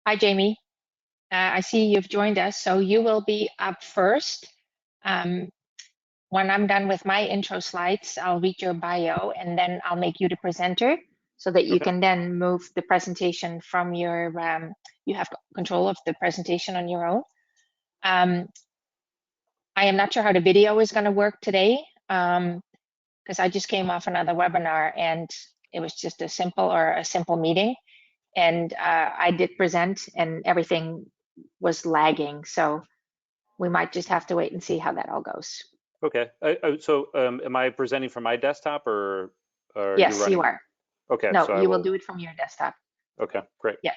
Hi, Jamie. I see you've joined us, so you will be up first. Um, when I'm done with my intro slides, I'll read your bio and then I'll make you the presenter so that you Okay. can then move the presentation from your, you have control of the presentation on your own. I am not sure how the video is going to work today because I just came off another webinar and it was just a simple meeting. And I did present and everything was lagging. So we might just have to wait and see how that all goes. Okay. So am I presenting from my desktop or are you Yes, you running? are. Okay, No, so I you will will. do it from your desktop. Okay, great. Yeah.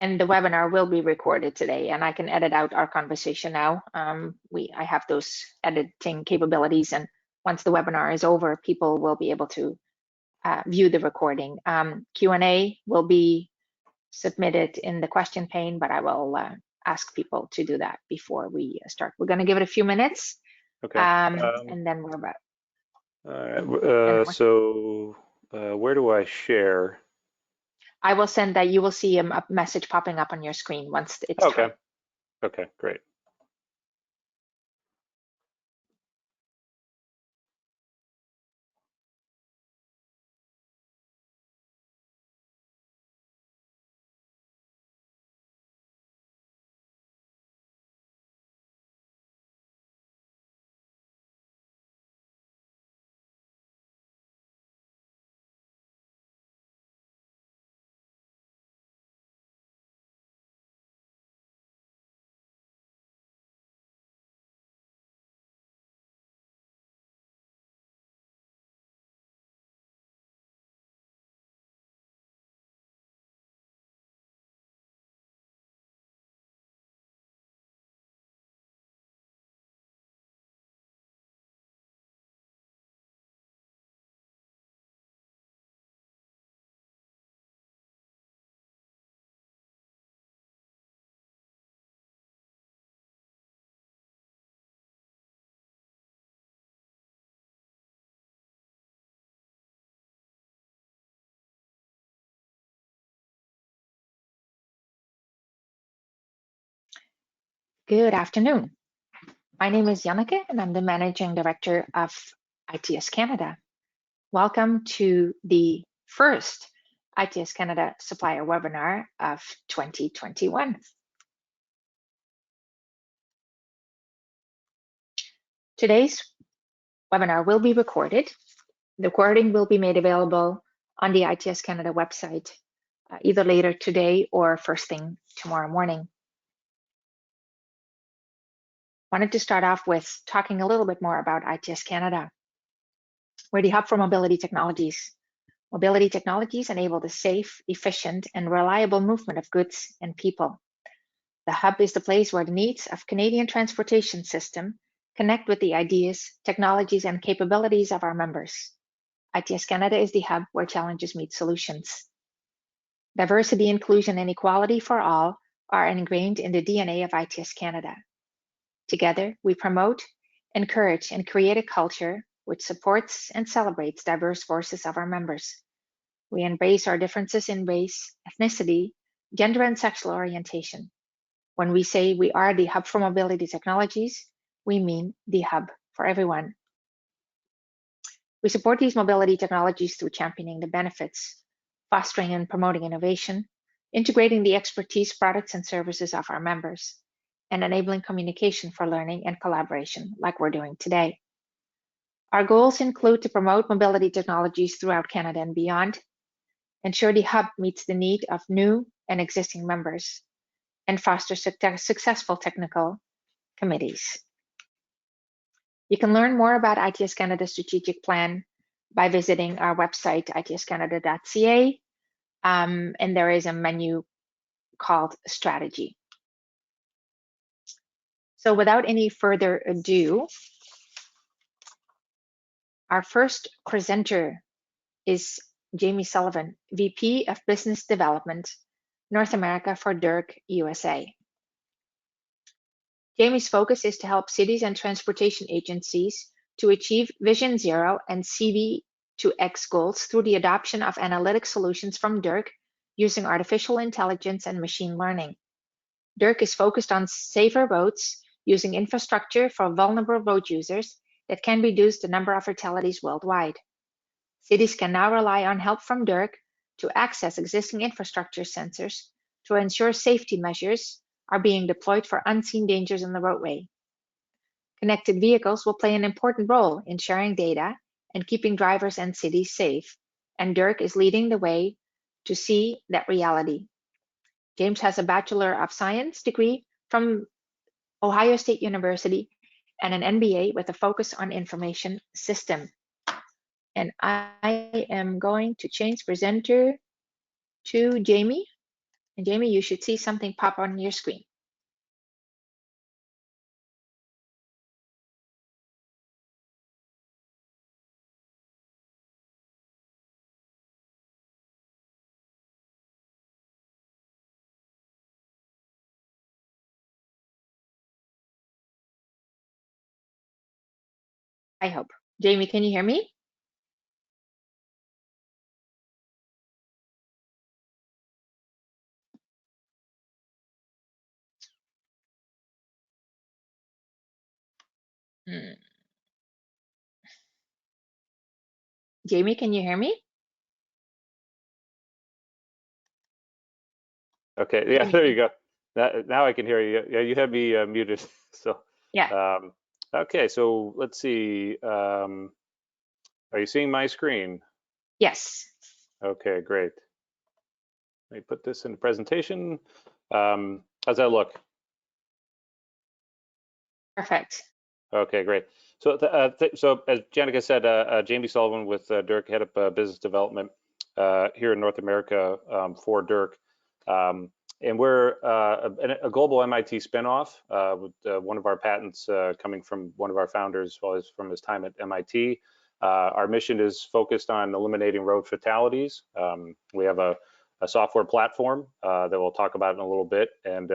And the webinar will be recorded today and I can edit out our conversation now. I have those editing capabilities, and once the webinar is over, people will be able to view the recording. Q&A will be submitted in the question pane, but I will ask people to do that before we start. We're going to give it a few minutes, Okay. and then we're about. All right. Where do I share? I will send that. You will see a message popping up on your screen once it's Okay. time. Okay, great. Good afternoon. My name is Janneke, and I'm the Managing Director of ITS Canada. Welcome to the first ITS Canada Supplier webinar of 2021. Today's webinar will be recorded. The recording will be made available on the ITS Canada website either later today or first thing tomorrow morning. Wanted to start off with talking a little bit more about ITS Canada. We're the hub for mobility technologies. Mobility technologies enable the safe, efficient, and reliable movement of goods and people. The hub is the place where the needs of Canadian transportation system connect with the ideas, technologies, and capabilities of our members. ITS Canada is the hub where challenges meet solutions. Diversity, inclusion, and equality for all are ingrained in the DNA of ITS Canada. Together, we promote, encourage, and create a culture which supports and celebrates diverse voices of our members. We embrace our differences in race, ethnicity, gender, and sexual orientation. When we say we are the hub for mobility technologies, we mean the hub for everyone. We support these mobility technologies through championing the benefits, fostering and promoting innovation, integrating the expertise, products, and services of our members, and enabling communication for learning and collaboration like we're doing today. Our goals include to promote mobility technologies throughout Canada and beyond, ensure the hub meets the need of new and existing members, and foster successful technical committees. You can learn more about ITS Canada's strategic plan by visiting our website, itscanada.ca, and there is a menu called Strategy. So without any further ado, our first presenter is Jamie Sullivan, VP of Business Development, North America for Derq USA. Jamie's focus is to help cities and transportation agencies to achieve Vision Zero and 2x goals through the adoption of analytic solutions from Derq using artificial intelligence and machine learning. Derq is focused on safer roads using infrastructure for vulnerable road users that can reduce the number of fatalities worldwide. Cities can now rely on help from Derq to access existing infrastructure sensors to ensure safety measures are being deployed for unseen dangers in the roadway. Connected vehicles will play an important role in sharing data and keeping drivers and cities safe, and Derq is leading the way to see that reality. James has a Bachelor of Science degree from Ohio State University and an MBA with a focus on information system. And I am going to change presenter to Jamie. And Jamie, you should see something pop on your screen. I hope. Jamie, can you hear me? Jamie, can you hear me? Okay, yeah, there you go. Now I can hear you. Yeah, you had me muted. So, yeah. Okay, so let's see. Are you seeing my screen? Yes. Okay, great. Let me put this in the presentation. How's that look? Perfect. Okay, great. So, so as Janica said, Jamie Sullivan with Derq, head of business development here in North America for Derq. And we're a global MIT spinoff with one of our patents coming from one of our founders, as well as from his time at MIT. Our mission is focused on eliminating road fatalities. We have a software platform that we'll talk about in a little bit, and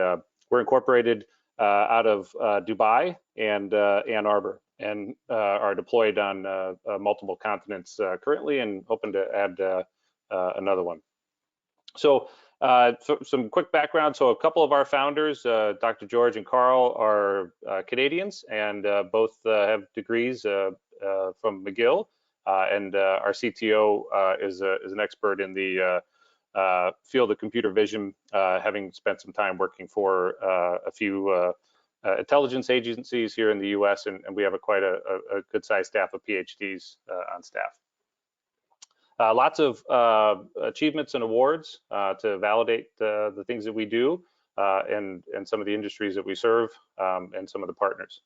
we're incorporated out of Dubai and Ann Arbor, and are deployed on multiple continents currently, and hoping to add another one. So some quick background. So a couple of our founders, Dr. George and Carl, are Canadians, and both have degrees from McGill, and our CTO is an expert in the field of computer vision, having spent some time working for a few intelligence agencies here in the US, and we have quite a good sized staff of PhDs on staff. Lots of achievements and awards to validate the things that we do, and some of the industries that we serve, and some of the partners.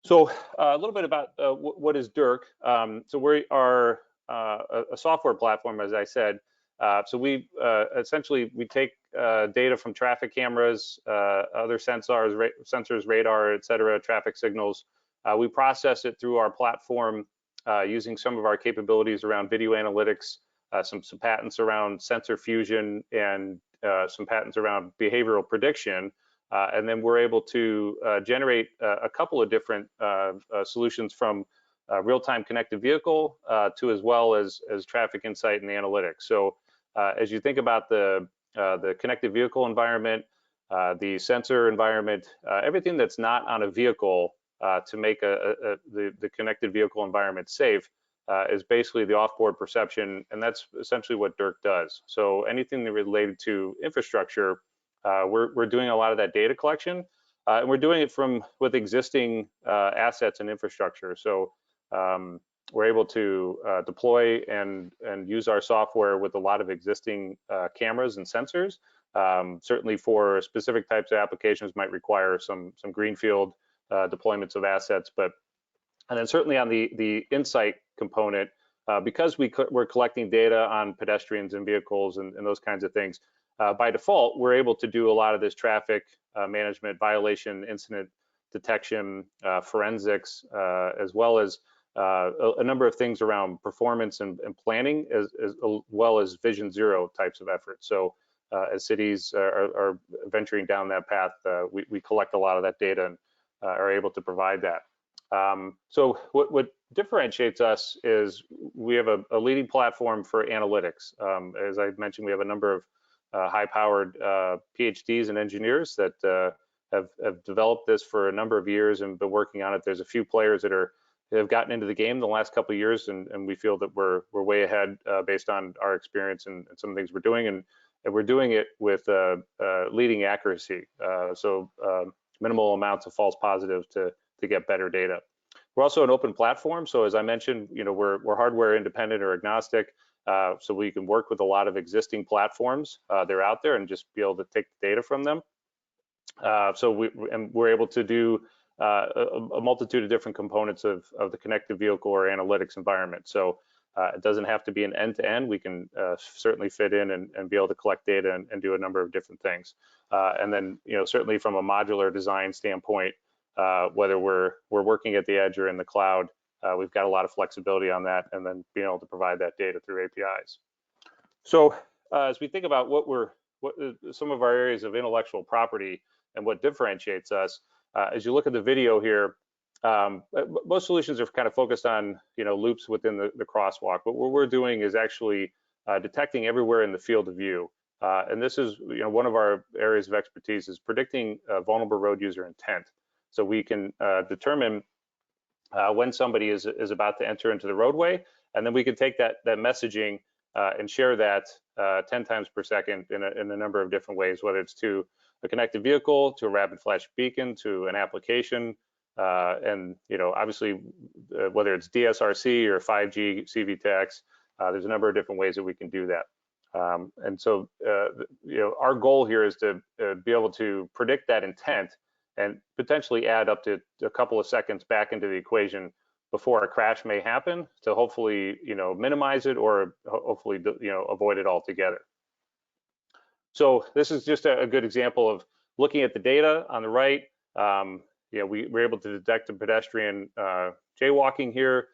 So a little bit about what is Derq. So we are a software platform, as I said. So we essentially take data from traffic cameras, other sensors, radar, et cetera, traffic signals. We process it through our platform using some of our capabilities around video analytics, some patents around sensor fusion, and some patents around behavioral prediction. And then we're able to generate a couple of different solutions, from real-time connected vehicle to as well as traffic insight and analytics. So as you think about the connected vehicle environment, the sensor environment, everything that's not on a vehicle to make the connected vehicle environment safe is basically the off-board perception, and that's essentially what Derq does. So anything related to infrastructure, we're doing a lot of that data collection, and we're doing it with existing assets and infrastructure. So we're able to deploy and use our software with a lot of existing cameras and sensors. Certainly for specific types of applications might require some greenfield deployments of assets, and then certainly on the insight component, because we're collecting data on pedestrians and vehicles and those kinds of things, by default, we're able to do a lot of this traffic management, violation, incident detection, forensics, as well as a number of things around performance and planning, as well as Vision Zero types of efforts. So as cities are venturing down that path, we collect a lot of that data and are able to provide that. So what differentiates us is we have a leading platform for analytics. As I mentioned, we have a number of high-powered PhDs and engineers that have developed this for a number of years and been working on it. There's a few players that have gotten into the game the last couple of years, and we feel that we're way ahead based on our experience and some of the things we're doing, and we're doing it with leading accuracy. So minimal amounts of false positives to get better data. We're also an open platform, so as I mentioned, we're hardware independent or agnostic, so we can work with a lot of existing platforms that are out there and just be able to take the data from them. So we're able to do a multitude of different components of the connected vehicle or analytics environment. So it doesn't have to be an end-to-end. We can certainly fit in and be able to collect data and do a number of different things. And then, certainly from a modular design standpoint, whether we're working at the edge or in the cloud, we've got a lot of flexibility on that, and then being able to provide that data through APIs. So as we think about what some of our areas of intellectual property and what differentiates us, as you look at the video here, most solutions are kind of focused on loops within the crosswalk, but what we're doing is actually detecting everywhere in the field of view. And this is one of our areas of expertise is predicting vulnerable road user intent. So we can determine when somebody is about to enter into the roadway, and then we can take that messaging and share that 10 times per second in a number of different ways, whether it's to a connected vehicle, to a rapid flash beacon, to an application, and obviously whether it's DSRC or 5G CVTX, there's a number of different ways that we can do that. And so our goal here is to be able to predict that intent and potentially add up to a couple of seconds back into the equation before a crash may happen to hopefully minimize it or hopefully avoid it altogether. So this is just a good example of looking at the data on the right. We were able to detect a pedestrian jaywalking here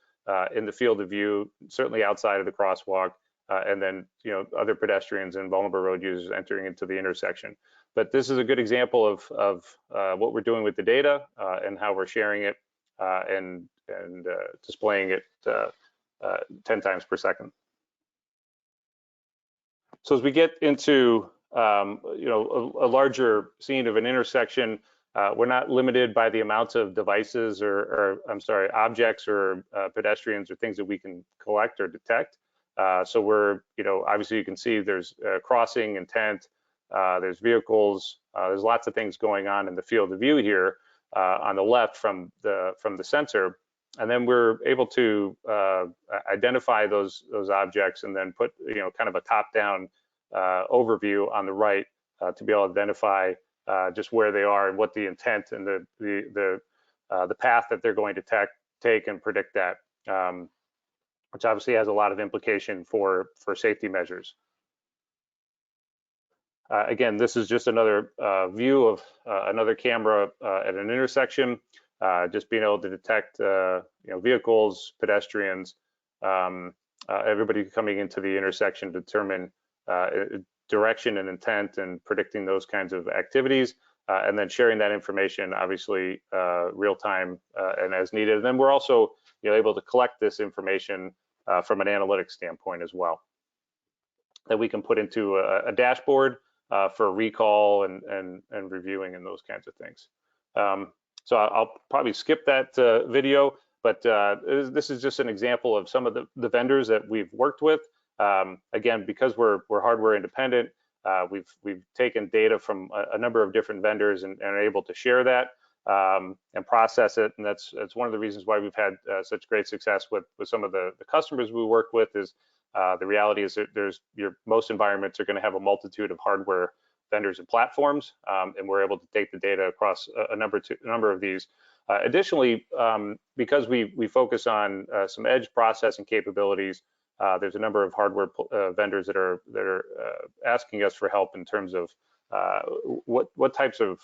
in the field of view, certainly outside of the crosswalk, and then other pedestrians and vulnerable road users entering into the intersection. But this is a good example of what we're doing with the data and how we're sharing it and displaying it 10 times per second. So as we get into a larger scene of an intersection, we're not limited by the amounts of devices or objects or pedestrians or things that we can collect or detect. So we're, obviously you can see there's crossing intent, there's vehicles, there's lots of things going on in the field of view here on the left from the sensor, and then we're able to identify those objects and then put kind of a top-down overview on the right to be able to identify just where they are and what the intent and the path that they're going to take and predict that, which obviously has a lot of implication for safety measures. Again, this is just another view of another camera at an intersection, just being able to detect vehicles, pedestrians, everybody coming into the intersection to determine direction and intent and predicting those kinds of activities, and then sharing that information, obviously real time and as needed. And then we're also able to collect this information from an analytics standpoint as well, that we can put into a dashboard for recall and reviewing and those kinds of things. So I'll probably skip that video, but this is just an example of some of the vendors that we've worked with. Again, because we're hardware independent, we've taken data from a number of different vendors and are able to share that and process it. And that's one of the reasons why we've had such great success with some of the customers we work with. Is the reality is that most environments are going to have a multitude of hardware vendors and platforms, and we're able to take the data across a number of these. Additionally, because we focus on some edge processing capabilities, there's a number of hardware vendors that are asking us for help in terms of what types of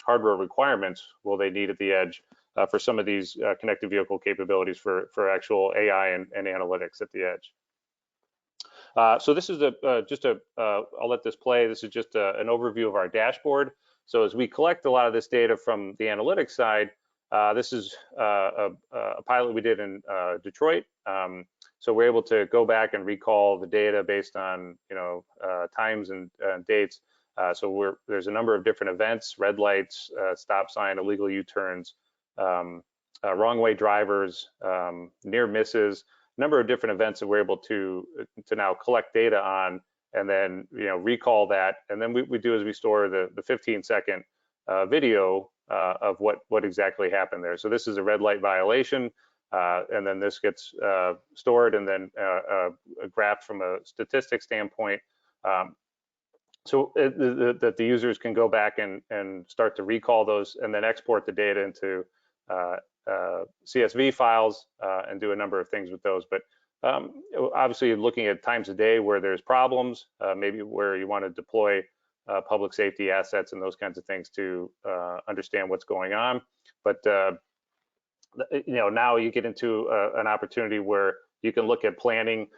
hardware requirements will they need at the edge for some of these connected vehicle capabilities for actual AI and analytics at the edge. So this is I'll let this play. This is just an overview of our dashboard. So as we collect a lot of this data from the analytics side, This is a pilot we did in Detroit. So we're able to go back and recall the data based on times and dates. So there's a number of different events: red lights, stop sign, illegal U-turns, wrong way drivers, near misses. A number of different events that we're able to now collect data on, and then recall that. And then we do is we store the 15-second video of what exactly happened there. So this is a red light violation, and then this gets stored and then graphed from a statistics standpoint, so that the users can go back and start to recall those and then export the data into CSV files and do a number of things with those. But obviously looking at times of day where there's problems, maybe where you want to deploy public safety assets and those kinds of things to understand what's going on. But now you get into an opportunity where you can look at planning,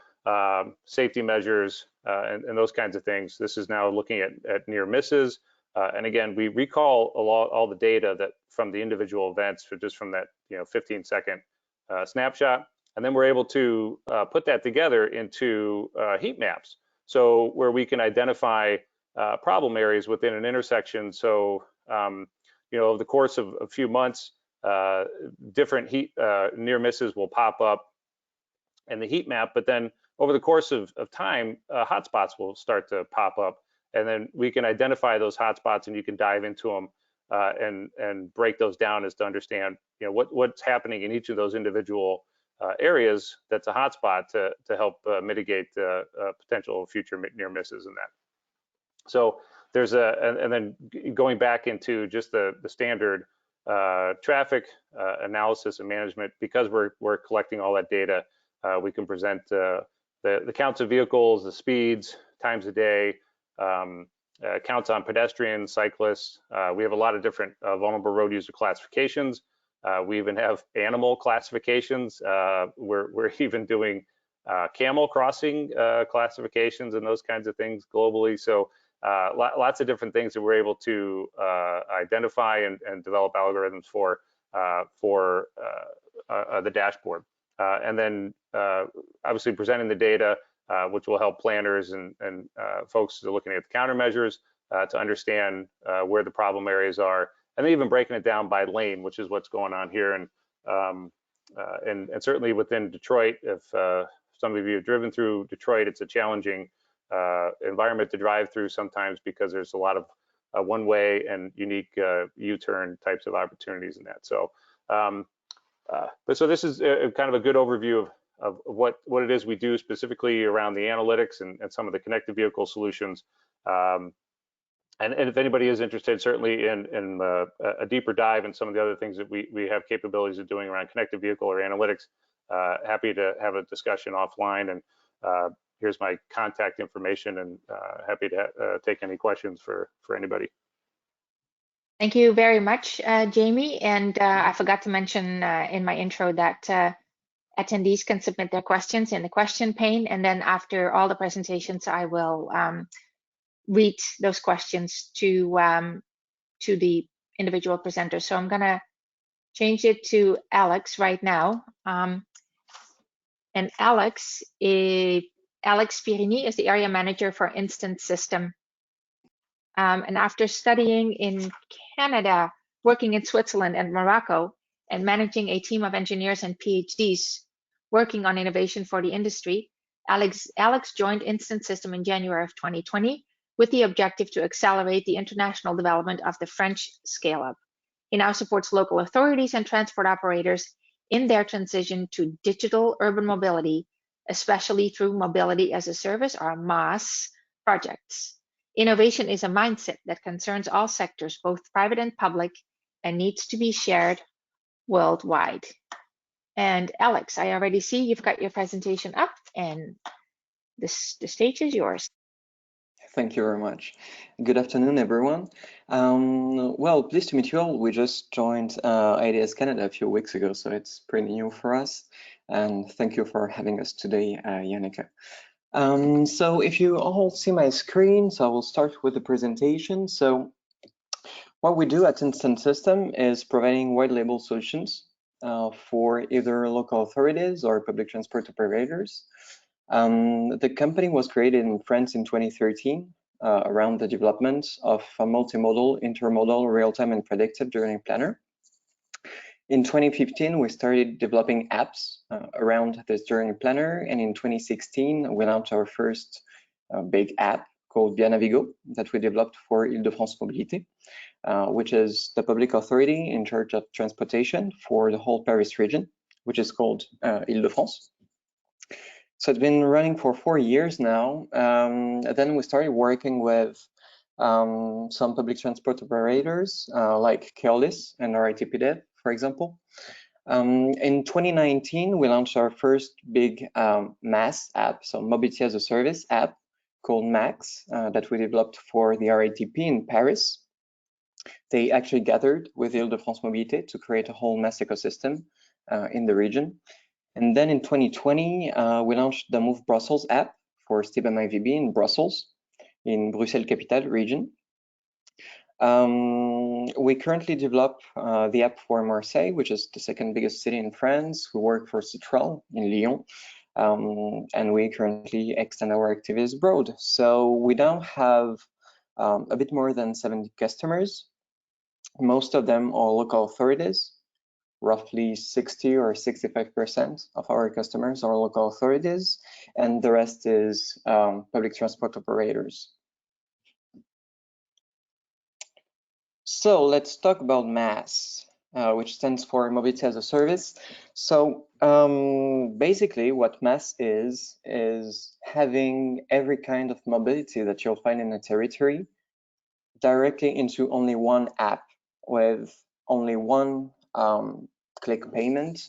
safety measures, and those kinds of things. This is now looking at near misses. And again, we recall all the data that from the individual events just from that 15-second snapshot. And then we're able to put that together into heat maps. So where we can identify problem areas within an intersection. So over the course of a few months, different heat near misses will pop up in the heat map, but then over the course of time, hotspots will start to pop up, and then we can identify those hotspots, and you can dive into them and break those down as to understand what's happening in each of those individual areas that's a hotspot to help mitigate potential future near misses in that. So there's and then going back into just the standard traffic analysis and management, because we're collecting all that data, we can present the counts of vehicles, the speeds, times a day, counts on pedestrians, cyclists. We have a lot of different vulnerable road user classifications. We even have animal classifications. We're even doing camel crossing classifications and those kinds of things globally. So lots of different things that we're able to identify and develop algorithms for the dashboard. And then obviously presenting the data, which will help planners and folks that are looking at the countermeasures to understand where the problem areas are, and then even breaking it down by lane, which is what's going on here. And certainly within Detroit, if some of you have driven through Detroit, it's a challenging environment to drive through sometimes because there's a lot of one-way and unique U-turn types of opportunities in that. So, so this is kind of a good overview of what it is we do specifically around the analytics and some of the connected vehicle solutions. And if anybody is interested, certainly in a deeper dive in some of the other things that we have capabilities of doing around connected vehicle or analytics, happy to have a discussion offline. And here's my contact information, and happy to take any questions for anybody. Thank you very much, Jamie. And I forgot to mention in my intro that attendees can submit their questions in the question pane, and then after all the presentations, I will read those questions to the individual presenters. So I'm gonna change it to Alex right now. And Alex Pierini is the area manager for Instant System. And after studying in Canada, working in Switzerland and Morocco, and managing a team of engineers and PhDs working on innovation for the industry, Alex joined Instant System in January of 2020 with the objective to accelerate the international development of the French scale-up. He now supports local authorities and transport operators in their transition to digital urban mobility, especially through mobility as a service or MaaS projects. Innovation is a mindset that concerns all sectors, both private and public, and needs to be shared worldwide. And Alex, I already see you've got your presentation up, and the stage is yours. Thank you very much. Good afternoon, everyone. Well, pleased to meet you all. We just joined IDS Canada a few weeks ago, so it's pretty new for us. And thank you for having us today, Yannicka. So if you all see my screen, so I will start with the presentation. So What we do at Instant System is providing white label solutions for either local authorities or public transport operators. The company was created in France in 2013 around the development of a multimodal, intermodal, real-time and predictive journey planner. In 2015, we started developing apps around this journey planner, and in 2016, we launched our first big app called Bien Navigo that we developed for Île-de-France Mobilité, which is the public authority in charge of transportation for the whole Paris region, which is called Île-de-France. So it's been running for 4 years now. Then we started working with some public transport operators like Keolis and RITPDev, for example. In 2019, we launched our first big MaaS app, so Mobility as a Service app called Max that we developed for the RATP in Paris. They actually gathered with Île-de-France Mobilité to create a whole MaaS ecosystem in the region. And then in 2020, we launched the Move Brussels app for StibMIVB in Brussels, in Bruxelles Capitale region. We currently develop the app for Marseille, which is the second biggest city in France. We work for Citroën in Lyon, and we currently extend our activities abroad. So we now have a bit more than 70 customers. Most of them are local authorities. Roughly 60 or 65% of our customers are local authorities, and the rest is public transport operators. So let's talk about MaaS, which stands for Mobility as a Service. So basically what MaaS is having every kind of mobility that you'll find in a territory directly into only one app with only one click payment,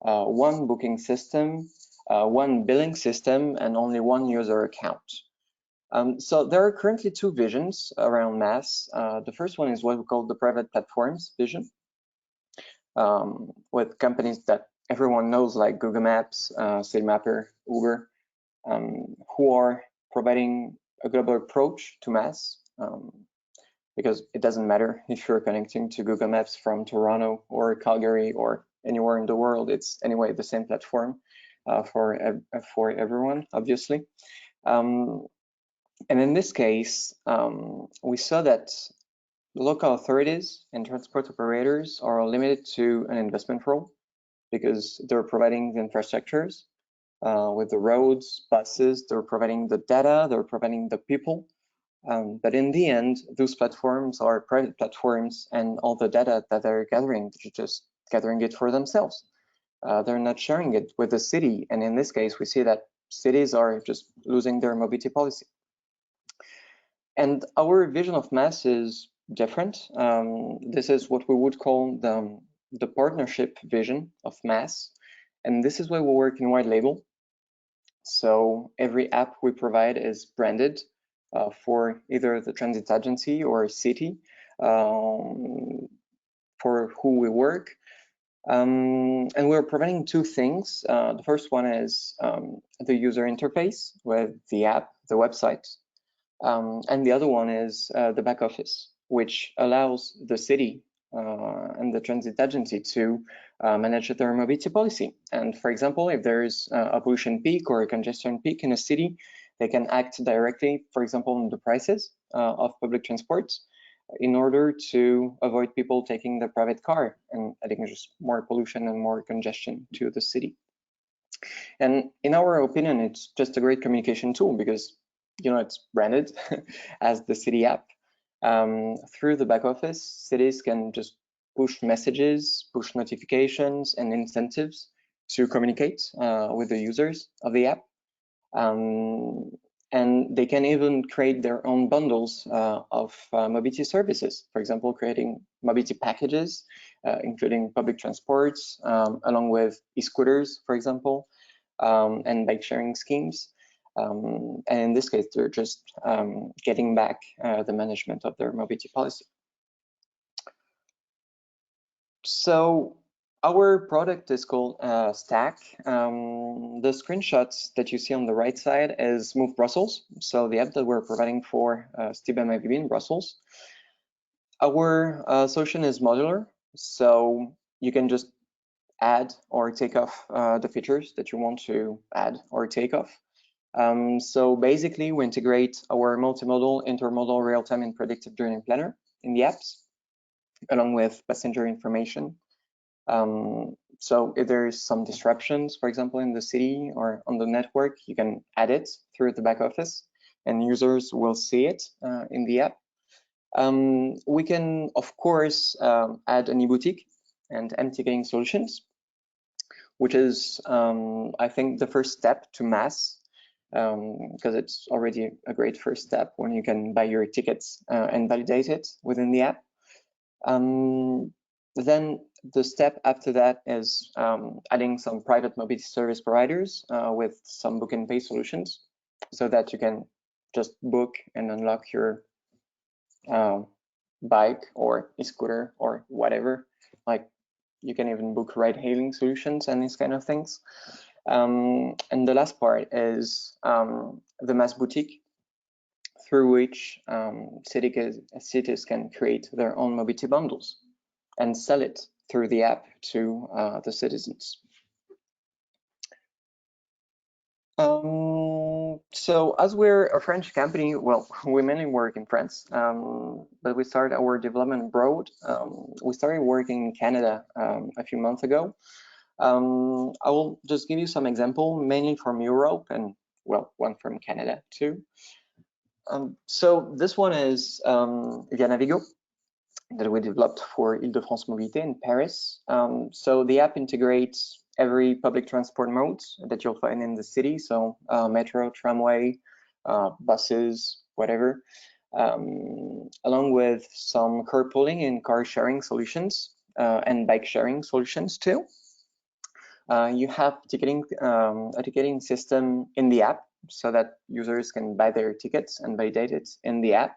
one booking system, one billing system, and only one user account. So there are currently two visions around MaaS. The first one is what we call the private platforms vision, with companies that everyone knows like Google Maps, Citymapper, Uber, who are providing a global approach to MaaS. Because it doesn't matter if you're connecting to Google Maps from Toronto or Calgary or anywhere in the world, it's anyway the same platform for everyone, obviously. And in this case, we saw that local authorities and transport operators are limited to an investment role because they're providing the infrastructures with the roads, buses, they're providing the data, they're providing the people. But in the end, those platforms are private platforms, and all the data that they're gathering, they're just gathering it for themselves. They're not sharing it with the city. And in this case, we see that cities are just losing their mobility policy. And our vision of MaaS is different. This is what we would call the partnership vision of MaaS. And this is why we work in white label. So every app we provide is branded for either the transit agency or city for who we work. And we're providing two things. The first one is the user interface with the app, the website. And the other one is the back office, which allows the city and the transit agency to manage their mobility policy. And for example, if there's a pollution peak or a congestion peak in a city, they can act directly, for example, on the prices of public transport in order to avoid people taking the private car and adding just more pollution and more congestion to the city. And in our opinion, it's just a great communication tool because it's branded as the city app. Through the back office, cities can just push messages, push notifications, and incentives to communicate with the users of the app. And they can even create their own bundles of mobility services. For example, creating mobility packages, including public transports, along with e-scooters, for example, and bike sharing schemes. And in this case, they're just getting back the management of their mobility policy. So our product is called Stack. The screenshots that you see on the right side is Move Brussels, so the app that we're providing for StibMIVB in Brussels. Our solution is modular, so you can just add or take off the features that you want to add or take off. So basically, we integrate our multimodal, intermodal, real-time, and predictive journey planner in the apps, along with passenger information. So if there's some disruptions, for example, in the city or on the network, you can add it through the back office, and users will see it in the app. We can, of course, add an e-boutique and ticketing solutions, which is, I think, the first step to mass, because it's already a great first step when you can buy your tickets and validate it within the app. Then the step after that is adding some private mobility service providers with some book and pay solutions, so that you can just book and unlock your bike or e-scooter or whatever. Like, you can even book ride-hailing solutions and these kind of things. And the last part is the mass boutique, through which cities can create their own mobility bundles and sell it through the app to the citizens. So as we're a French company, well, we mainly work in France, but we started our development abroad. We started working in Canada a few months ago. I will just give you some example, mainly from Europe and, well, one from Canada too. So this one is Via Navigo, that we developed for Île-de-France Mobilité in Paris. So the app integrates every public transport mode that you'll find in the city, so metro, tramway, buses, whatever, along with some carpooling and car sharing solutions and bike sharing solutions too. You have a ticketing system in the app, so that users can buy their tickets and validate it in the app.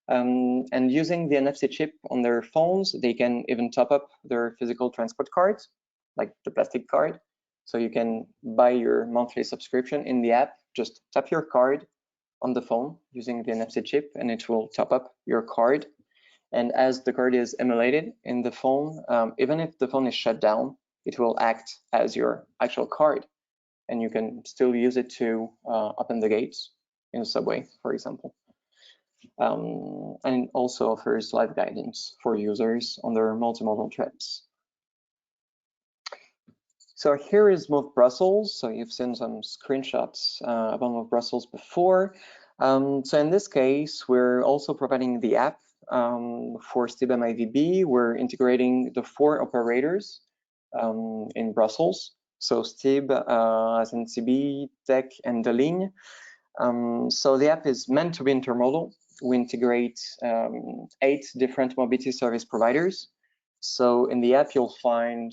And using the NFC chip on their phones, they can even top up their physical transport cards, like the plastic card. So you can buy your monthly subscription in the app, just tap your card on the phone using the NFC chip, and it will top up your card. And as the card is emulated in the phone, even if the phone is shut down, it will act as your actual card, and you can still use it to open the gates in a subway, for example. And also offers live guidance for users on their multimodal trips. So here is Move Brussels. So you've seen some screenshots about Move Brussels before. So in this case, we're also providing the app for STIB MIVB. We're integrating the 4 operators in Brussels. So STIB, SNCB, Derq, and the Ligne. So the app is meant to be intermodal. We integrate 8 different mobility service providers. So in the app, you'll find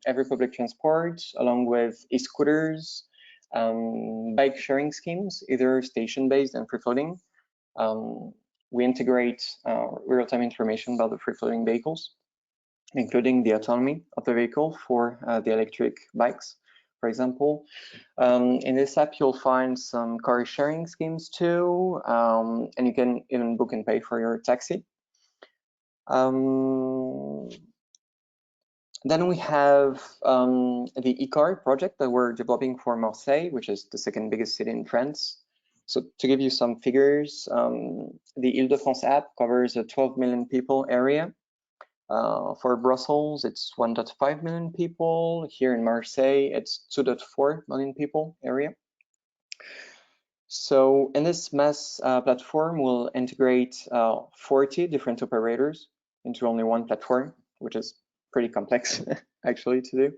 every public transport, along with e-scooters, bike sharing schemes, either station-based and free-floating. We integrate real-time information about the free-floating vehicles, including the autonomy of the vehicle for the electric bikes, for example. In this app, you'll find some car sharing schemes too, and you can even book and pay for your taxi. Then we have the e-car project that we're developing for Marseille, which is the 2nd biggest city in France. So to give you some figures, the Île-de-France app covers a 12 million people area. For Brussels, it's 1.5 million people. Here in Marseille, it's 2.4 million people area. So in this mass platform, we'll integrate 40 different operators into only one platform, which is pretty complex actually to do.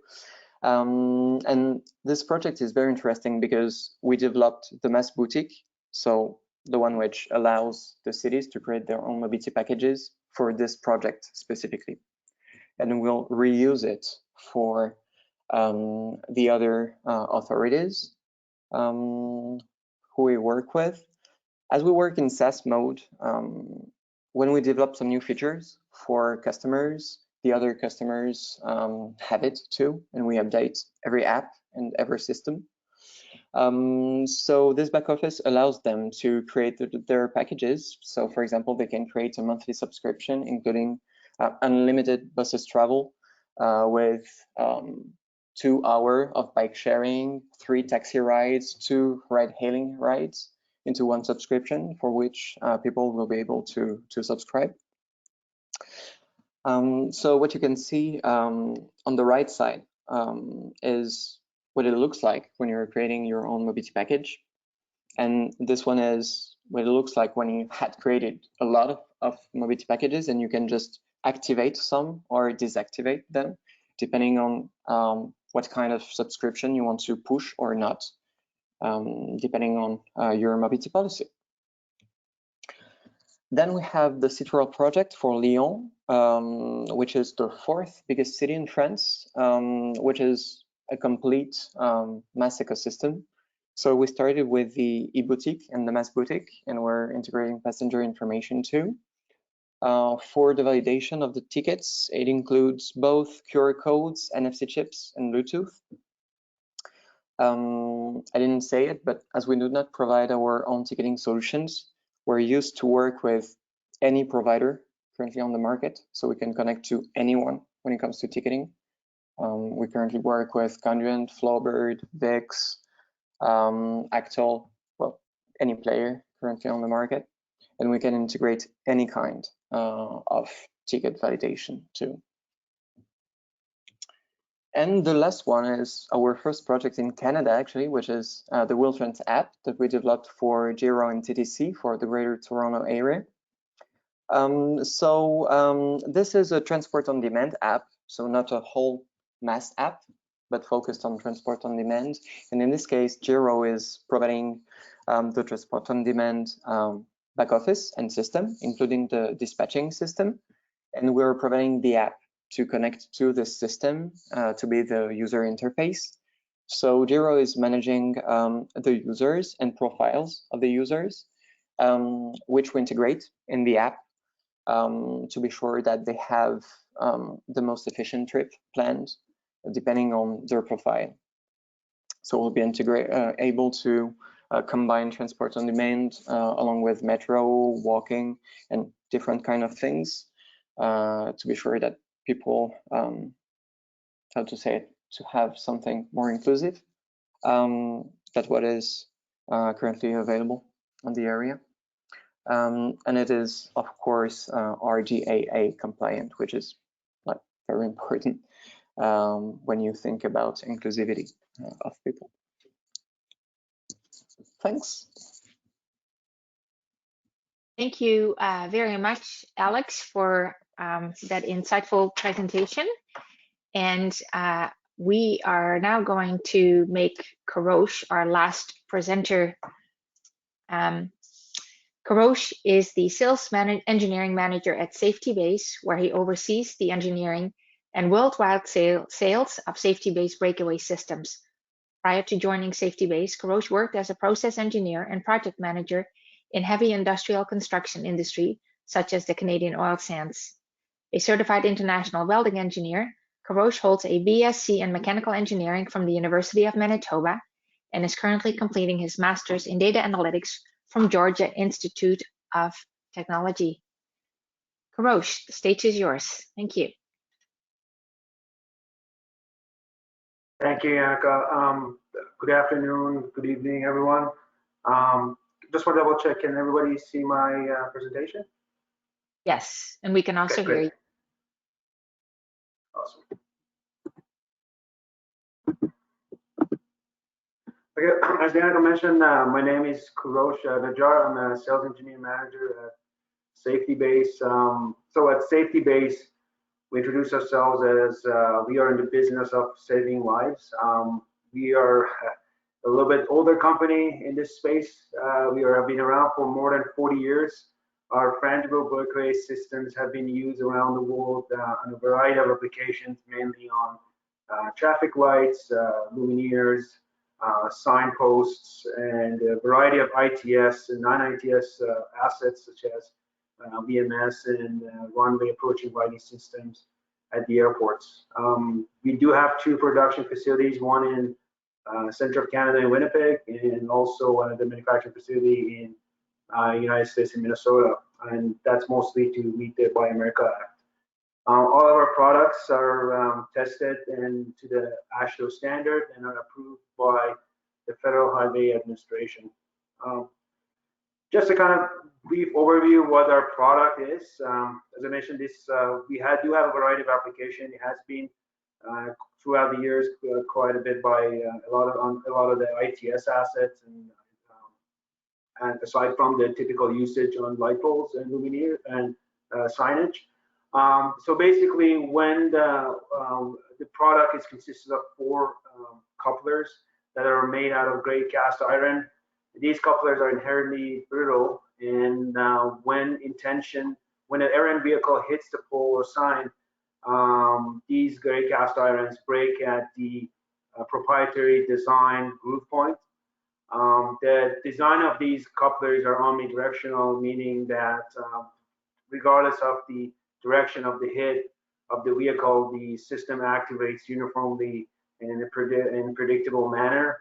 And this project is very interesting because we developed the mass boutique, so the one which allows the cities to create their own mobility packages for this project specifically. And we'll reuse it for the other authorities who we work with. As we work in SaaS mode, when we develop some new features for customers, the other customers have it too, and we update every app and every system. So this back office allows them to create their packages. So for example, they can create a monthly subscription, including unlimited buses travel with 2 hours of bike sharing, 3 taxi rides, 2 ride-hailing rides into one subscription, for which people will be able to subscribe. So what you can see on the right side is what it looks like when you're creating your own mobility package. And this one is what it looks like when you had created a lot of mobility packages, and you can just activate some or deactivate them, depending on what kind of subscription you want to push or not, depending on your mobility policy. Then we have the Citroën project for Lyon, which is the 4th biggest city in France, which is a complete mass ecosystem. So we started with the e-boutique and the mass boutique, and we're integrating passenger information too. For the validation of the tickets, it includes both QR codes, NFC chips, and Bluetooth. I didn't say it, but as we do not provide our own ticketing solutions, we're used to work with any provider currently on the market, so we can connect to anyone when it comes to ticketing. We currently work with Conduent, Flowbird, VIX, Actel, well, any player currently on the market, and we can integrate any kind of ticket validation too. And the last one is our first project in Canada, actually, which is the Wheeltrans app that we developed for Giro and TTC for the Greater Toronto area. This is a transport on demand app, so not a whole mass app, but focused on transport on demand. And in this case, Giro is providing the transport on demand back office and system, including the dispatching system. And we're providing the app to connect to the system to be the user interface. So Giro is managing the users and profiles of the users, which we integrate in the app to be sure that they have the most efficient trip planned depending on their profile. So we'll be able to combine transport on demand along with metro, walking, and different kind of things to be sure that people, how to say it, to have something more inclusive. That's what is currently available on the area. And it is, of course, RGAA compliant, which is like very important when you think about inclusivity of people. Thanks. Thank you very much, Alex, for that insightful presentation. And we are now going to make Korosh our last presenter. Korosh is the sales engineering manager at Safety Base, where he oversees the engineering and worldwide sales of Safety Base breakaway systems. Prior to joining Safety Base, Korosh worked as a process engineer and project manager in heavy industrial construction industry, such as the Canadian oil sands. A certified international welding engineer, Korosh holds a BSc in mechanical engineering from the University of Manitoba and is currently completing his master's in data analytics from Georgia Institute of Technology. Korosh, the stage is yours. Thank you. Thank you, Yannicka. Good afternoon, good evening, everyone. Just want to double check, can everybody see my presentation? Yes, and we can also hear you. Awesome. Okay, as Yannicka mentioned, my name is Korosh Najar. I'm a sales engineer manager at Safety Base. So at Safety Base, we introduce ourselves as we are in the business of saving lives. We are a little bit older company in this space. We have been around for more than 40 years. Our frangible breakaway systems have been used around the world on a variety of applications, mainly on traffic lights, luminaires, signposts, and a variety of ITS and non-ITS assets such as VMS and runway approaching lighting systems at the airports. We do have 2 production facilities, one in center of Canada in Winnipeg, and also the manufacturing facility in United States in Minnesota, and that's mostly to meet the Buy America Act. All of our products are tested and to the AASHTO standard and are approved by the Federal Highway Administration. Just a kind of brief overview of what our product is. As I mentioned, this we do have a variety of applications. It has been throughout the years quite a bit by a lot of the ITS assets, and aside from the typical usage on light poles and luminaire and signage. So basically, when the product is consisted of 4 couplers that are made out of gray cast iron. These couplers are inherently brittle, and when an errant vehicle hits the pole or sign, these gray cast irons break at the proprietary design groove point. The design of these couplers are omnidirectional, meaning that regardless of the direction of the hit of the vehicle, the system activates uniformly in a predictable manner.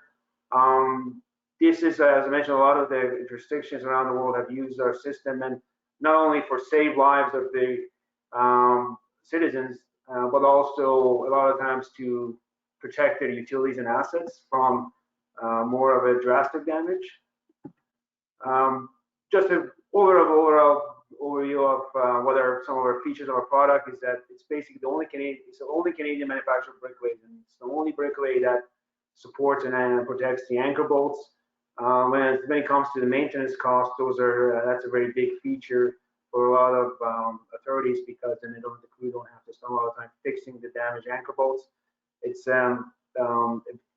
This is, as I mentioned, a lot of the jurisdictions around the world have used our system, and not only for save lives of the citizens, but also a lot of times to protect their utilities and assets from more of a drastic damage. Just an overall overview of what are some of our features of our product is that it's basically the only Canadian manufactured breakaway, and it's the only breakaway that supports and protects the anchor bolts. When it comes to the maintenance costs, that's a very big feature for a lot of authorities, because then the crew don't have to spend a lot of time fixing the damaged anchor bolts. It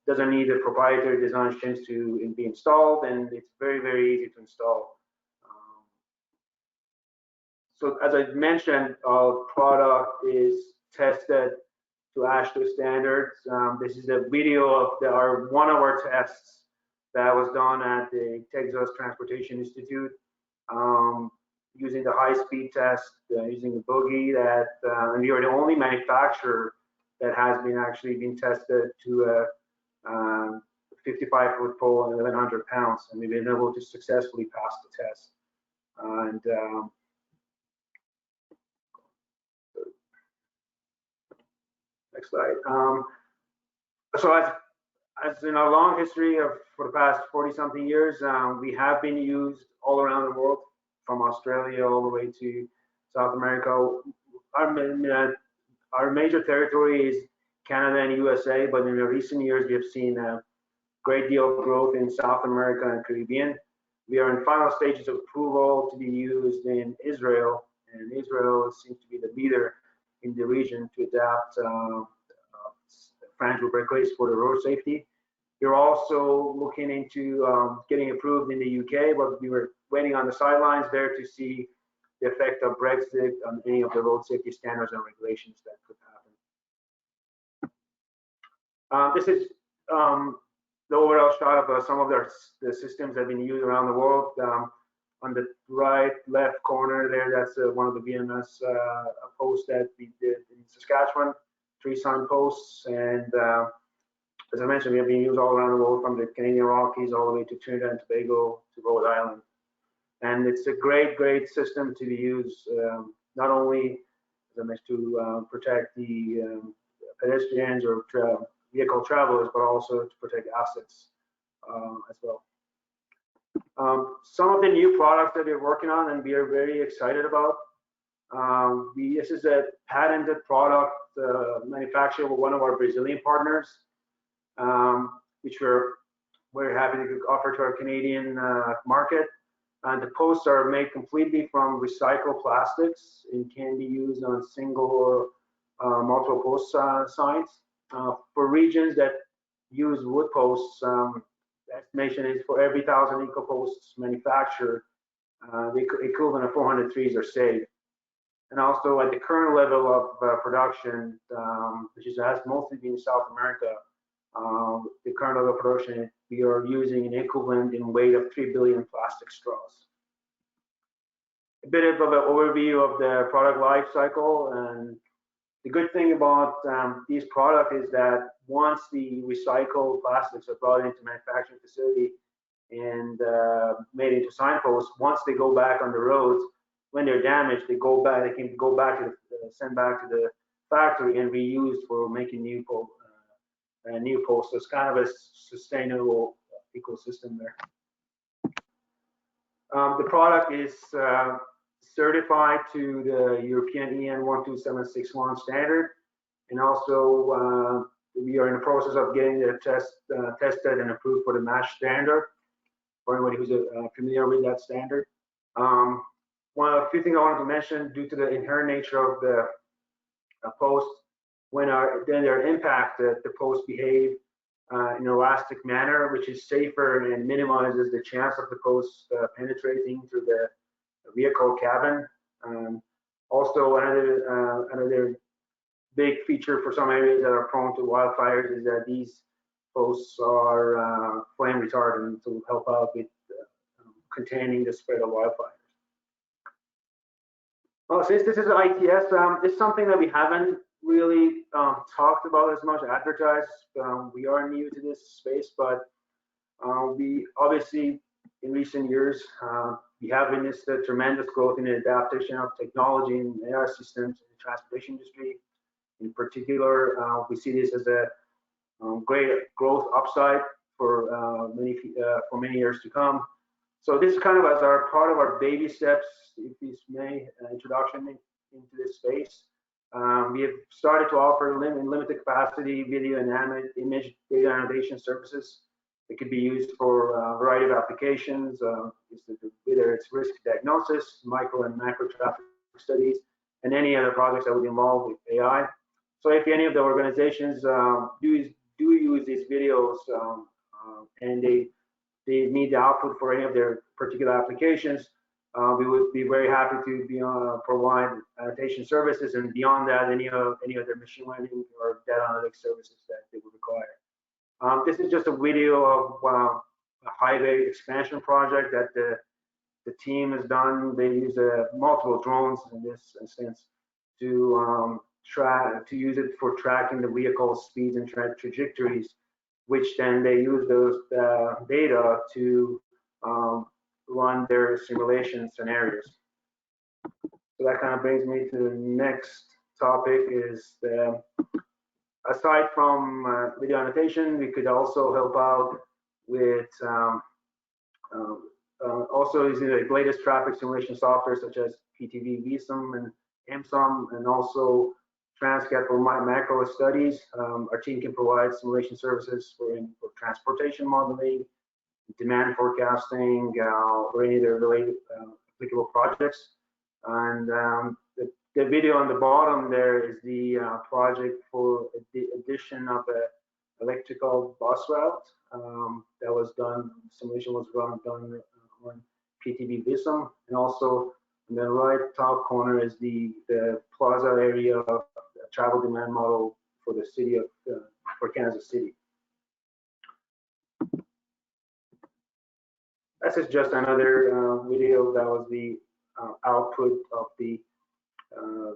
doesn't need a proprietary design strings to be installed, and it's very easy to install. So as I mentioned, our product is tested to AASHTO standards. This is a video of one of our tests that was done at the Texas Transportation Institute, using the high-speed test, using the boogie and we are the only manufacturer that has actually been tested to a 55-foot pole and 1,100 pounds, and we've been able to successfully pass the test. And next slide. So as in our long history for the past 40-something years, we have been used all around the world, from Australia all the way to South America. Our major territory is Canada and USA, but in the recent years we have seen a great deal of growth in South America and Caribbean. We are in final stages of approval to be used in Israel, and Israel seems to be the leader in the region to adapt frangible breakaways for the road safety. We're also looking into getting approved in the UK, but we were waiting on the sidelines there to see the effect of Brexit on any of the road safety standards and regulations that could happen. This is the overall shot of some of the systems that have been used around the world. On the left corner there, that's one of the VMS posts that we did in Saskatchewan, 3 sign posts, and as I mentioned, we have been used all around the world, from the Canadian Rockies all the way to Trinidad and Tobago to Rhode Island. And it's a great system to be used, not only, as I mentioned, to protect the pedestrians or vehicle travelers, but also to protect assets as well. Some of the new products that we're working on and we are very excited about. This is a patented product manufactured with one of our Brazilian partners, which we're very happy to offer to our Canadian market. And the posts are made completely from recycled plastics and can be used on single or multiple post signs. For regions that use wood posts, the estimation is for every 1,000 eco posts manufactured, the equivalent of 400 trees are saved. And also at the current level of production, which has mostly been in South America, the current level of production, we are using an equivalent in weight of 3 billion plastic straws. A bit of an overview of the product life cycle, and The good thing about these products is that once the recycled plastics are brought into manufacturing facility and made into signposts, once they go back on the roads, when they're damaged, they go back. They can go back to send back to the factory and reused for making new posts. So it's kind of a sustainable ecosystem there. The product is certified to the European EN 12761 standard, and also we are in the process of getting the tested and approved for the MASH standard. For anybody who's familiar with that standard, a few things I wanted to mention due to the inherent nature of the post. When they're impacted, the posts behave in an elastic manner, which is safer and minimizes the chance of the post penetrating through the vehicle cabin. Also, another big feature for some areas that are prone to wildfires is that these posts are flame retardant to help out with containing the spread of wildfires. Well, since this is an ITS, it's something that we haven't really talked about as much, advertised. We are new to this space, but we obviously in recent years we have witnessed a tremendous growth in the adaptation of technology and AI systems in the transportation industry. In particular, we see this as a great growth upside for many years to come. So this is kind of as our part of our baby steps, if you may, introduction into this space. We have started to offer in limited capacity video and image data annotation services that could be used for a variety of applications, whether it's risk diagnosis, micro and macro traffic studies, and any other projects that would involve with AI. So if any of the organizations do use these videos and they need the output for any of their particular applications, we would be very happy to provide annotation services, and beyond that, any other machine learning or data analytics services that they would require. This is just a video of a highway expansion project that the team has done. They use multiple drones in this instance to use it for tracking the vehicle speeds and trajectories, which then they use those data to run their simulation scenarios. So that kind of brings me to the next topic is aside from video annotation, we could also help out with also using the latest traffic simulation software such as PTV, VSUM, and MSUM, and also Transcat for macro studies. Our team can provide simulation services for transportation modeling, demand forecasting, or any other related applicable projects. And the video on the bottom there is the project for the addition of an electrical bus route that was done. Simulation was done on PTV VSUM, and also in the right top corner is the plaza area of travel demand model for the city of for Kansas City. This is just another video that was the output of the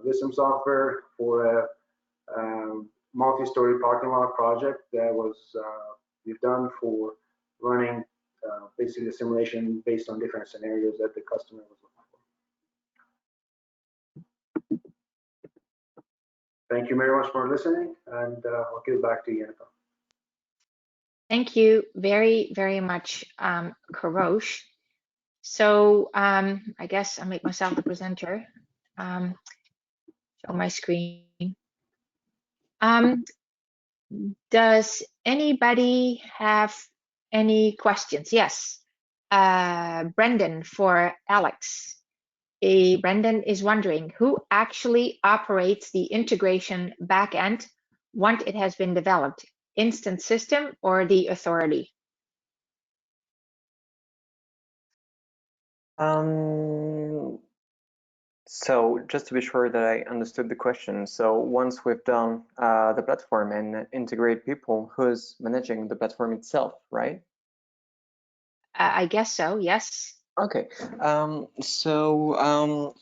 VSUM software for a multi-story parking lot project that was we've done for running basically a simulation based on different scenarios that the customer was looking for. Thank you very much for listening, and I'll give it back to you, Jennifer. Thank you very, very much, Korosh. So I guess I'll make myself the presenter. Show my screen. Does anybody have any questions? Yes. Brendan for Alex. Brendan is wondering who actually operates the integration backend once it has been developed, Instant System or the authority? So just to be sure that I understood the question, so once we've done the platform and integrate people, who's managing the platform itself, right? I guess so, yes. Okay, so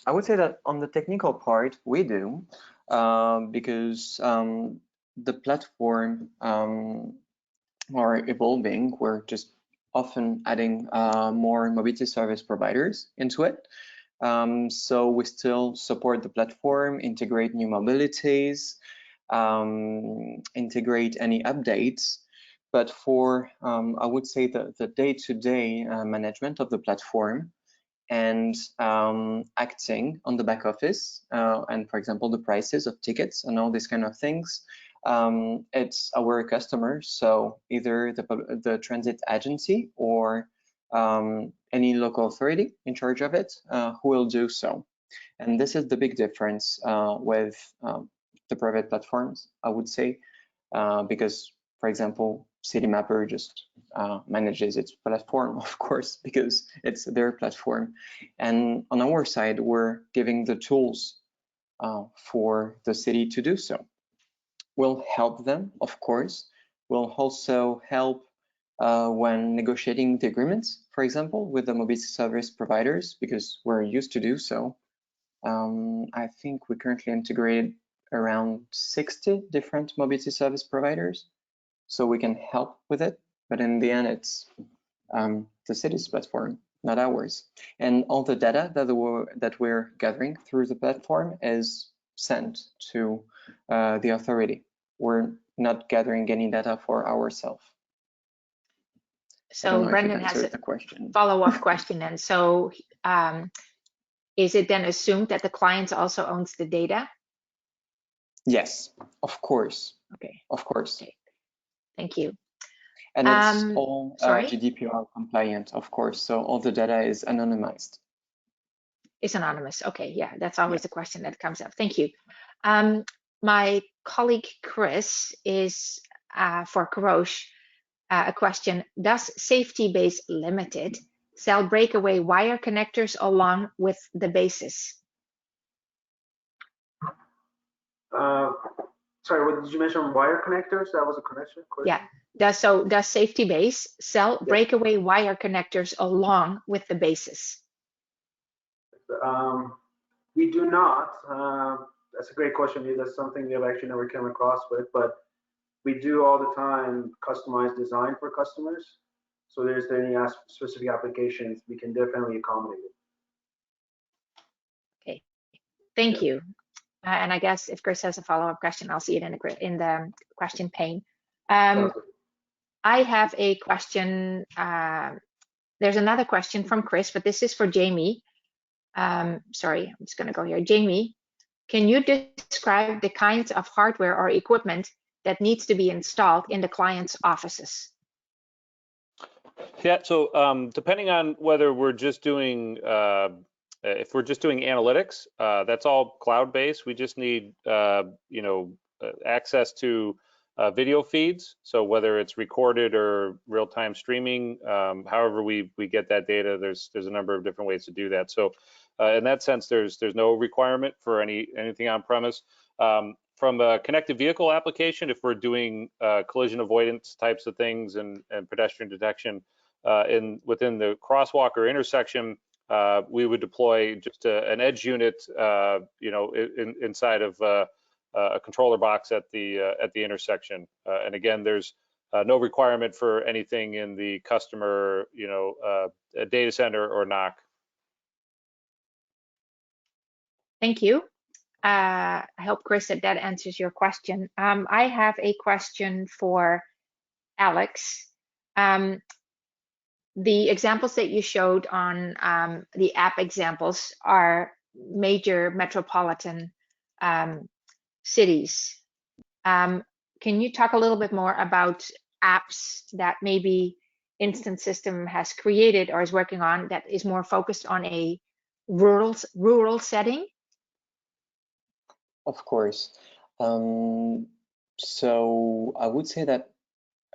I would say that on the technical part, we do. because the platform are evolving. We're just often adding more mobility service providers into it. So we still support the platform, integrate new mobilities, integrate any updates. But for, I would say, the day-to-day management of the platform and acting on the back office, and for example, the prices of tickets and all these kind of things, it's our customers, so either the transit agency or any local authority in charge of it who will do so. And this is the big difference with the private platforms, I would say, because, for example, Citymapper just manages its platform, of course, because it's their platform. And on our side, we're giving the tools for the city to do so. We'll help them, of course. We'll also help when negotiating the agreements, for example, with the mobility service providers, because we're used to do so. I think we currently integrate around 60 different mobility service providers, so we can help with it. But in the end, it's the city's platform, not ours. And all the data that we're gathering through the platform is sent to the authority. We're not gathering any data for ourselves. So Brendan has a follow-up question. And so is it then assumed that the client also owns the data? Yes, of course. Okay. Of course. Okay. Thank you. And it's all GDPR compliant, of course. So all the data is anonymized. It's anonymous. Okay. Yeah, that's always a question that comes up. Thank you. My colleague Chris is for Korosh a question. Does Safety Base Limited sell breakaway wire connectors along with the bases? Sorry, what did you mention? Wire connectors? That was a connection question? Yeah. Does Safety Base sell breakaway wire connectors along with the bases? We do not. That's a great question. That's something we have actually never come across with, but we do all the time customized design for customers. So there's any specific applications, we can definitely accommodate it. Okay, thank you. And I guess if Chris has a follow-up question, I'll see it in the question pane. I have a question. There's another question from Chris, but this is for Jamie. Sorry, I'm just going to go here. Jamie, can you describe the kinds of hardware or equipment that needs to be installed in the client's offices? Yeah, so depending on whether we're just doing, if we're just doing analytics, that's all cloud-based. We just need, access to video feeds. So whether it's recorded or real-time streaming, however we get that data, there's a number of different ways to do that. So in that sense, there's no requirement for anything on premise. From a connected vehicle application, if we're doing collision avoidance types of things and pedestrian detection within the crosswalk or intersection, we would deploy just an edge unit, inside of a controller box at the intersection. And again, there's no requirement for anything in the customer, a data center or NOC. Thank you. I hope, Chris, that answers your question. I have a question for Alex. The examples that you showed on the app examples are major metropolitan cities. Can you talk a little bit more about apps that maybe Instant System has created or is working on that is more focused on a rural setting? Of course. So I would say that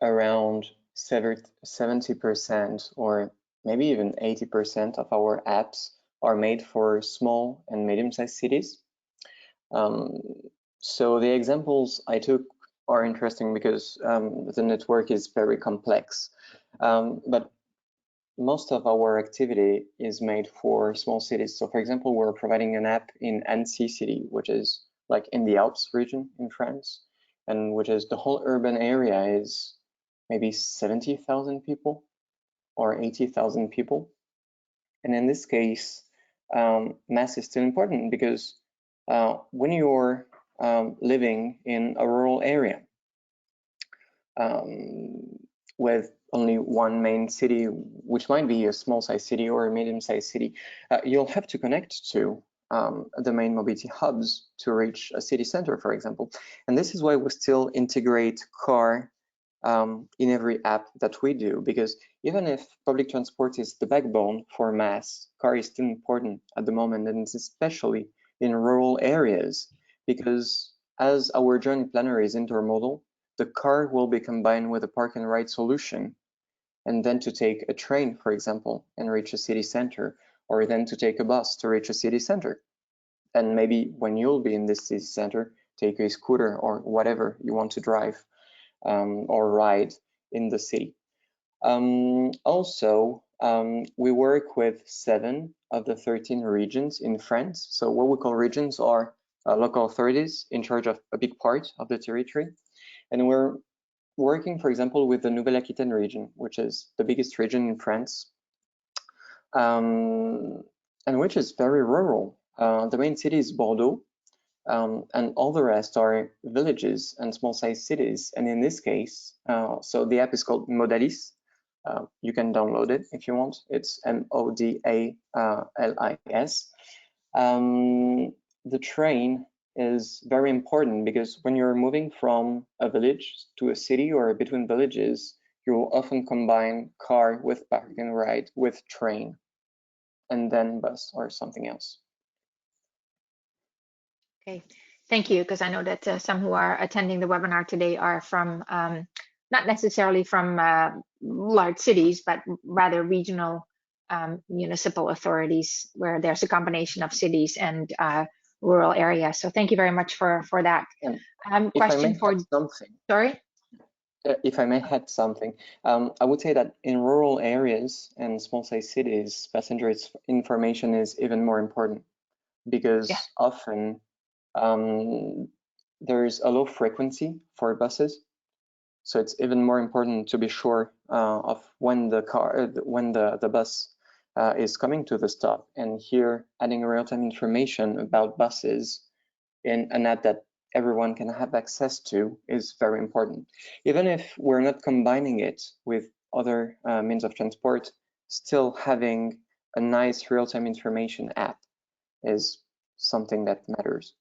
around 70% or maybe even 80% of our apps are made for small and medium-sized cities. So the examples I took are interesting because the network is very complex. But most of our activity is made for small cities. So for example, we're providing an app in Annecy City, which is like in the Alps region in France, and which is the whole urban area is maybe 70,000 people or 80,000 people. And in this case, mass is still important because when you're living in a rural area with only one main city, which might be a small-sized city or a medium-sized city, you'll have to connect to the main mobility hubs to reach a city center, for example. And this is why we still integrate car in every app that we do, because even if public transport is the backbone for mass, car is still important at the moment, and it's especially in rural areas, because as our journey planner is intermodal, the car will be combined with a park and ride solution, and then to take a train, for example, and reach a city center, or then to take a bus to reach a city center. And maybe when you'll be in this city center, take a scooter or whatever you want to drive or ride in the city. Also, we work with 7 of the 13 regions in France. So what we call regions are local authorities in charge of a big part of the territory. And we're working, for example, with the Nouvelle-Aquitaine region, which is the biggest region in France, and which is very rural. The main city is Bordeaux, and all the rest are villages and small-sized cities. And in this case, so the app is called Modalis. You can download it if you want. It's MODALIS. The train is very important because when you're moving from a village to a city or between villages, you will often combine car with park and ride with train, and then bus or something else. Okay, thank you, because I know that some who are attending the webinar today are from, not necessarily from large cities, but rather regional municipal authorities where there's a combination of cities and rural areas. So thank you very much for that. Question for something. Sorry? If I may add something, I would say that in rural areas and small-sized cities, passenger information is even more important because often there's a low frequency for buses. So it's even more important to be sure of when the bus is coming to the stop. And here, adding real-time information about buses in an app that everyone can have access to is very important. Even if we're not combining it with other means of transport, still having a nice real-time information app is something that matters.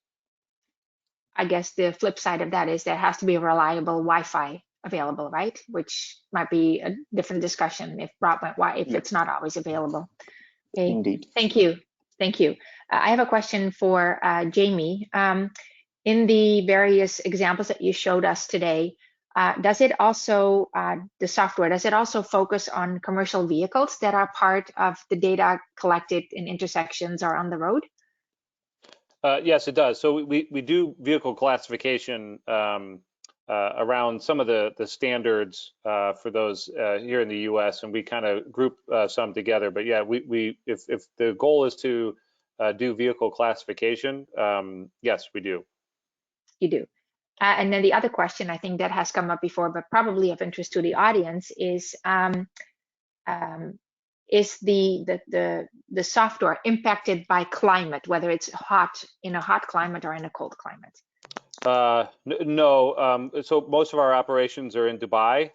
I guess the flip side of that is there has to be a reliable Wi-Fi available, right? Which might be a different discussion if it's not always available. Okay. Indeed. Thank you. Thank you. I have a question for Jamie. In the various examples that you showed us today, does it also, the software, does it also focus on commercial vehicles that are part of the data collected in intersections or on the road? Yes, it does. So we do vehicle classification around some of the standards for those here in the U.S., and we kind of group some together. But yeah, if the goal is to do vehicle classification, yes, we do. You do. And then the other question, I think that has come up before, but probably of interest to the audience, is the software impacted by climate, whether it's hot in a hot climate or in a cold climate? No. So most of our operations are in Dubai,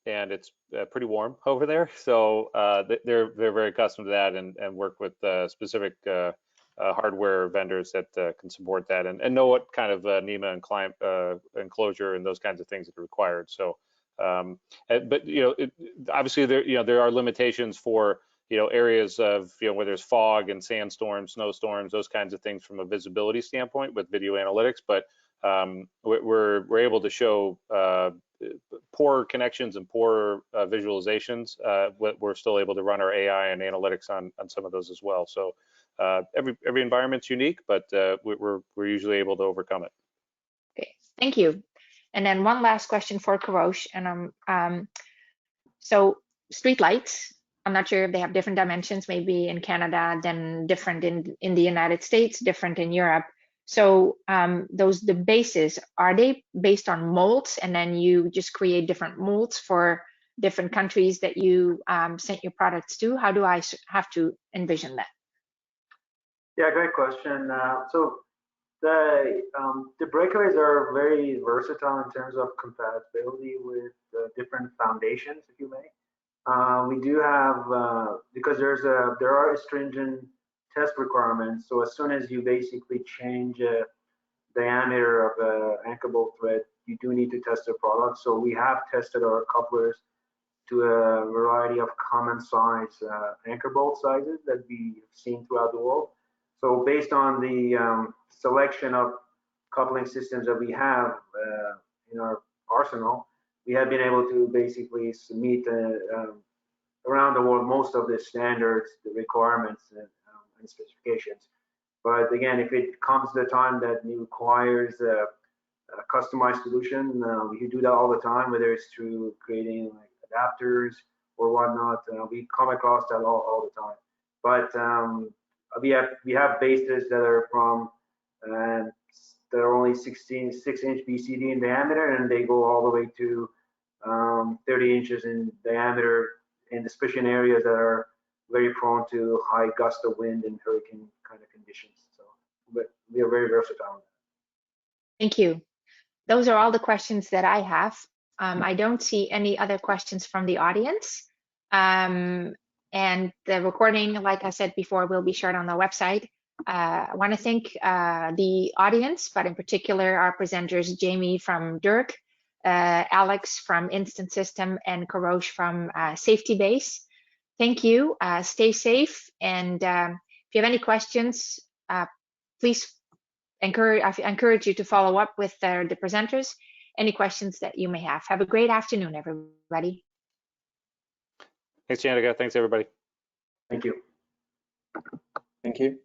and it's pretty warm over there. So they're very accustomed to that and work with specific hardware vendors that can support that and know what kind of NEMA and climate enclosure and those kinds of things that are required. So, but obviously there are limitations for areas of where there's fog and sandstorms, snowstorms, those kinds of things from a visibility standpoint with video analytics. But we're able to show poor connections and poor visualizations. We're still able to run our AI and analytics on some of those as well. So every environment's unique, but we're usually able to overcome it. Okay, thank you. And then one last question for Korosh. And so streetlights, I'm not sure if they have different dimensions, maybe in Canada, then different in the United States, different in Europe. So the bases, are they based on molds, and then you just create different molds for different countries that you sent your products to? How do I have to envision that? Yeah, great question. So the breakaways are very versatile in terms of compatibility with different foundations, if you may. We do have, because there are stringent test requirements. So as soon as you basically change a diameter of an anchor bolt thread, you do need to test the product. So we have tested our couplers to a variety of common size anchor bolt sizes that we've seen throughout the world. So based on the selection of coupling systems that we have in our arsenal, we have been able to basically meet around the world most of the standards, the requirements, and specifications. But again, if it comes to the time that it requires a customized solution, we can do that all the time, whether it's through creating like adapters or whatnot. We come across that all the time. But we have bases that are from that are only 6-inch BCD in diameter, and they go all the way to 30 inches in diameter, and especially in areas that are very prone to high gust of wind and hurricane kind of conditions. So, but we are very versatile. Thank you. Those are all the questions that I have. I don't see any other questions from the audience. And the recording, like I said before, will be shared on the website. I want to thank the audience, but in particular our presenters, Jamie from Derq, Alex from Instant System, and Korosh from Safety Base. Thank you. Stay safe. And if you have any questions, please I encourage you to follow up with the presenters, any questions that you may have. Have a great afternoon, everybody. Thanks, Janica. Thanks, everybody. Thank you. Thank you.